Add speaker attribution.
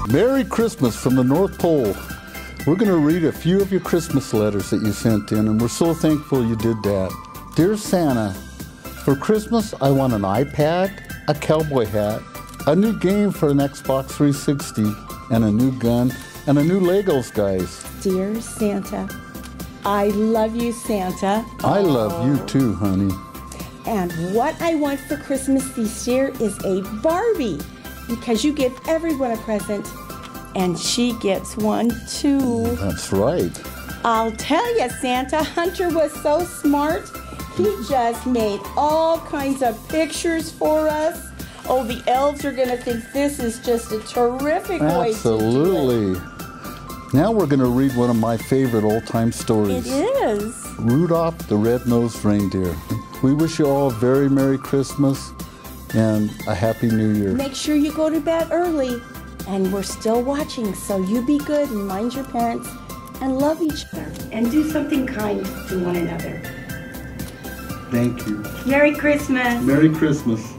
Speaker 1: Merry Christmas from the North Pole. We're going to read a few of your Christmas letters that you sent in, and we're so thankful you did that. Dear Santa, for Christmas, I want an iPad, a cowboy hat, a new game for an Xbox 360, and a new gun, and a new Legos, guys.
Speaker 2: Dear Santa, I love you, Santa.
Speaker 1: I love you too, honey.
Speaker 2: And what I want for Christmas this year is a Barbie, because you give everyone a present, and she gets one too.
Speaker 1: That's right.
Speaker 2: I'll tell you, Santa, Hunter was so smart. He just made all kinds of pictures for us. Oh, the elves are going to think this is just a terrific way to do it.
Speaker 1: Absolutely. Now we're going to read one of my favorite old-time stories.
Speaker 2: It is.
Speaker 1: Rudolph the Red-Nosed Reindeer. We wish you all a very Merry Christmas and a Happy New Year.
Speaker 2: Make sure you go to bed early. And we're still watching, so you be good and mind your parents and love each other. And do something kind to one another.
Speaker 1: Thank you.
Speaker 2: Merry Christmas.
Speaker 1: Merry Christmas.